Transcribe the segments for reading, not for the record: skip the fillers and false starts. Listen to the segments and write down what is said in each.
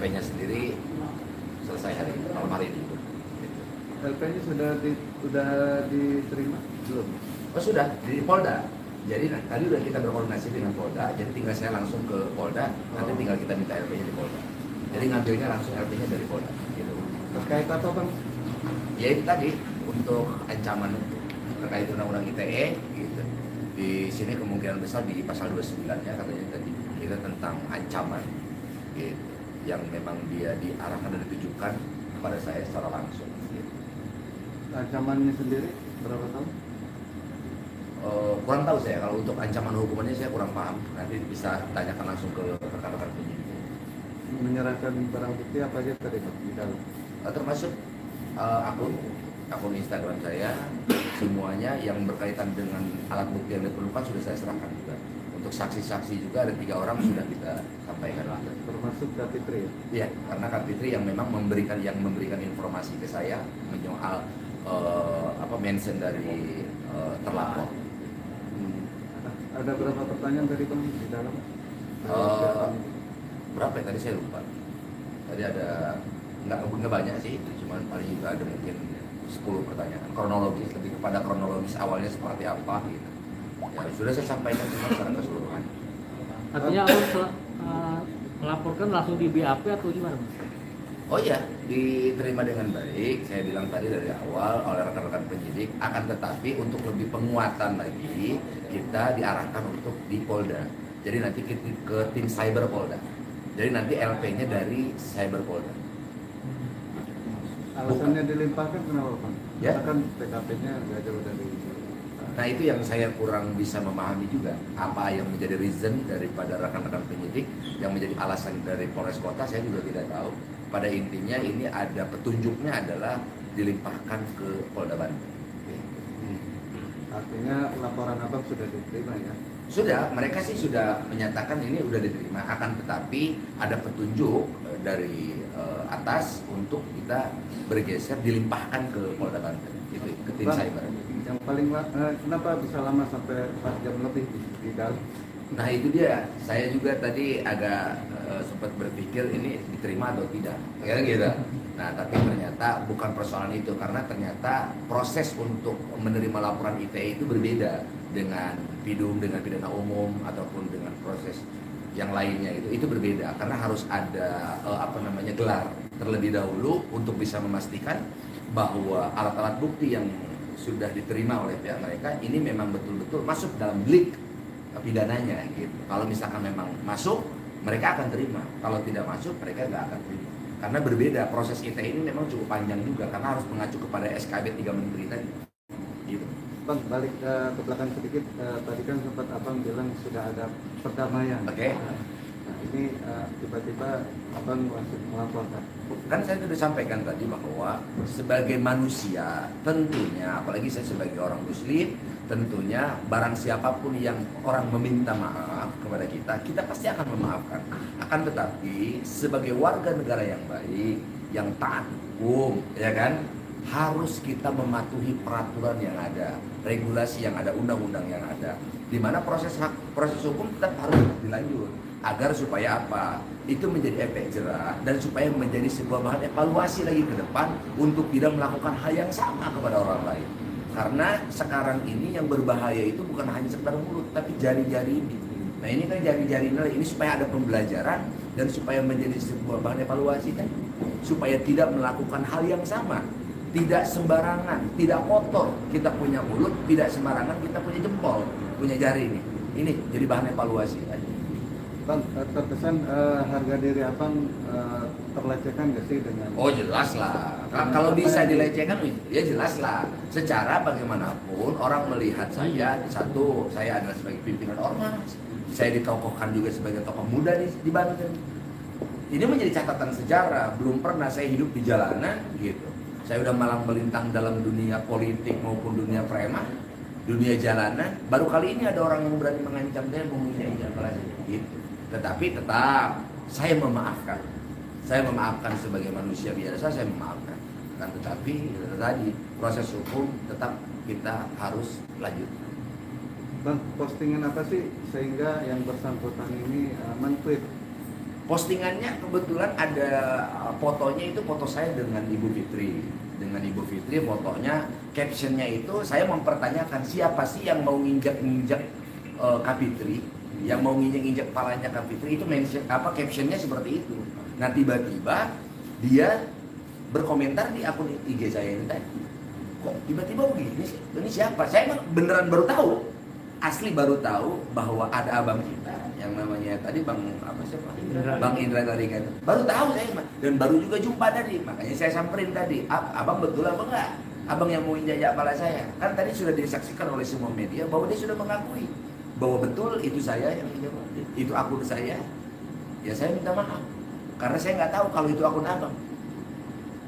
LP-nya sendiri selesai malam hari ini. LP-nya sudah diterima belum? Oh sudah di Polda. Jadi tadi udah kita berkoordinasi dengan Polda, jadi tinggal saya langsung ke Polda, nanti tinggal kita minta LP-nya di Polda. Jadi ngambilnya langsung LP-nya dari Polda. Gitu. Terkait apa bang? Ya itu tadi untuk ancaman terkait undang-undang ITE, gitu. Di sini kemungkinan besar di pasal 29-nya katanya tadi kita tentang ancaman, gitu, yang memang dia diarahkan dan ditujukan kepada saya secara langsung. Gitu. Ancamannya sendiri berapa tahun? Kurang tahu saya, kalau untuk ancaman hukumannya saya kurang paham. Nanti bisa tanyakan langsung ke rekan-rekan penyidik. Menyerahkan barang bukti apa aja tadi bang di dalam? Termasuk akun Instagram saya, semuanya yang berkaitan dengan alat bukti yang diperlukan sudah saya serahkan juga. Untuk saksi-saksi juga ada 3 orang sudah kita sampaikan. Termasuk Kak Fitri ya? Iya, karena Kak Fitri yang memang memberikan informasi ke saya menyoal mention dari terlapor. Ada berapa pertanyaan tadi bang di dalam? Berapa ya tadi saya lupa. Tadi ada nggak banyak sih, cuma paling juga ada mungkin 10 pertanyaan kronologis, lebih kepada kronologis awalnya seperti apa gitu. Ya sudah saya sampaikan semua secara keseluruhan. Artinya harus melaporkan langsung di BAP atau gimana? Oh iya, diterima dengan baik. Saya bilang tadi dari awal oleh rekan-rekan penyidik, akan tetapi untuk lebih penguatan lagi kita diarahkan untuk di Polda. Jadi nanti ke tim Cyber Polda. Jadi nanti LP-nya dari Cyber Polda. Alasannya dilimpahkan kenapa bang? Ya. Karena kan PKP-nya nggak jauh dari. Nah itu yang saya kurang bisa memahami juga. Apa yang menjadi reason daripada rekan-rekan penyidik, yang menjadi alasan dari Polres Kota, saya juga tidak tahu. Pada intinya ini ada petunjuknya adalah dilimpahkan ke Polda Banten. Artinya laporan abang sudah diterima ya? Sudah, mereka sih sudah menyatakan ini sudah diterima. Akan tetapi ada petunjuk dari atas untuk kita bergeser dilimpahkan ke Polda Banten, gitu, ke tim Bang, cyber. yang paling kenapa bisa lama sampai 4 jam lebih di dalam? Nah itu dia, saya juga tadi agak sempat berpikir ini diterima atau tidak, ya gitu. Nah tapi ternyata bukan persoalan itu, karena ternyata proses untuk menerima laporan ITE itu berbeda dengan PIDUM, dengan pidana umum ataupun dengan proses yang lainnya, itu berbeda karena harus ada gelar terlebih dahulu untuk bisa memastikan bahwa alat-alat bukti yang sudah diterima oleh pihak mereka ini memang betul-betul masuk dalam delik pidananya gitu. Kalau misalkan memang masuk, mereka akan terima. Kalau tidak masuk, mereka nggak akan terima. Karena berbeda, proses ITE ini memang cukup panjang juga karena harus mengacu kepada SKB 3 Menteri tadi. Gitu. Bang, balik ke belakang sedikit, tadi kan sempat abang bilang sudah ada perdamaian. Oke. Nah ini tiba-tiba abang langsung melaporkan. Kan saya sudah sampaikan tadi bahwa sebagai manusia tentunya, apalagi saya sebagai orang muslim, tentunya barang siapapun yang orang meminta maaf kepada kita, kita pasti akan memaafkan. Akan tetapi sebagai warga negara yang baik, yang taat hukum, ya kan, harus kita mematuhi peraturan yang ada, regulasi yang ada, undang-undang yang ada, di mana proses hukum tetap harus dilanjut agar supaya apa? Itu menjadi efek jerah dan supaya menjadi sebuah bahan evaluasi lagi ke depan untuk tidak melakukan hal yang sama kepada orang lain. Karena sekarang ini yang berbahaya itu bukan hanya sekedar mulut, tapi jari-jari ini. Nah ini kan jari-jari ini supaya ada pembelajaran dan supaya menjadi sebuah bahan evaluasi kan, supaya tidak melakukan hal yang sama. Tidak sembarangan, tidak kotor kita punya mulut, tidak sembarangan kita punya jempol, punya jari ini. Ini jadi bahan evaluasi. Bang, terkesan harga diri abang terlecehkan nggak sih dengan? Oh jelas lah, kalau bisa dilecehkan ya jelas lah. Secara bagaimanapun orang melihat saya, satu, saya adalah sebagai pimpinan ormas, saya ditokohkan juga sebagai tokoh muda di Banten. Ini menjadi catatan sejarah, belum pernah saya hidup di jalanan gitu. Saya udah malang melintang dalam dunia politik maupun dunia preman, dunia jalanan. Baru kali ini ada orang yang berani mengancam saya, mempunyai jalan gitu. Tetapi tetap saya memaafkan. Saya memaafkan sebagai manusia biasa, saya memaafkan. Kan tetapi tadi proses hukum tetap kita harus lanjut. Bang, postingan apa sih sehingga yang bersangkutan ini men-tweet Postingannya kebetulan ada fotonya, itu foto saya dengan Ibu Fitri. Dengan Ibu Fitri fotonya, captionnya itu saya mempertanyakan siapa sih yang mau nginjak-nginjak Kak Fitri, yang mau nginjak-nginjak kepalanya Kak Fitri, itu mention captionnya seperti itu. Nah tiba-tiba dia berkomentar di akun IG saya ini tadi, kok tiba-tiba begini sih, ini siapa? Saya emang beneran baru tahu, asli baru tahu bahwa ada abang kita yang namanya tadi Bang apa siapa? Bang Indra tadi kan. Baru tahu saya dan baru juga jumpa tadi. Makanya saya samperin tadi, abang betul apa enggak? Abang yang mau injak kepala saya. Kan tadi sudah disaksikan oleh semua media bahwa dia sudah mengakui bahwa betul itu saya yang injak, itu akun saya. Ya saya minta maaf karena saya nggak tahu kalau itu akun abang.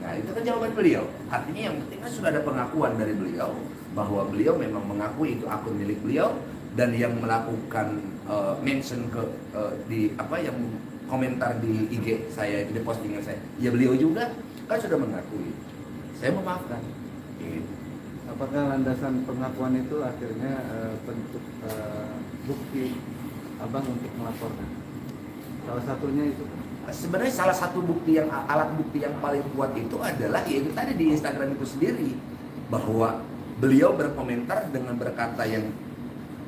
Nah itu kan jawaban beliau. Artinya yang penting kan sudah ada pengakuan dari beliau bahwa beliau memang mengakui itu akun milik beliau, dan yang melakukan mention ke di apa yang komentar di IG saya, di postingan saya, ya beliau juga kan sudah mengakui. Saya memaafkan. Gitu. Apakah landasan pengakuan itu akhirnya bentuk bukti abang untuk melaporkan? Salah satunya itu. Sebenarnya salah satu bukti yang alat bukti yang paling kuat itu adalah yaitu tadi di Instagram itu sendiri, bahwa beliau berkomentar dengan berkata yang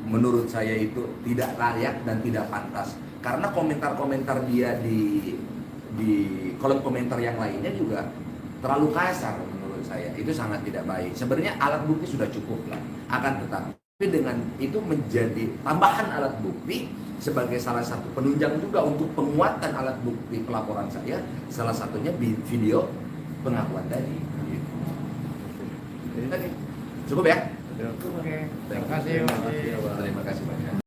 menurut saya itu tidak layak dan tidak pantas, karena komentar-komentar dia di kolom komentar yang lainnya juga terlalu kasar menurut saya. Itu sangat tidak baik. Sebenarnya alat bukti sudah cukup lah, akan tetapi dengan itu menjadi tambahan alat bukti sebagai salah satu penunjang juga untuk penguatan alat bukti pelaporan saya, salah satunya video pengakuan tadi. Gitu. Oke. Cukup ya? Oke, terima kasih. Terima kasih.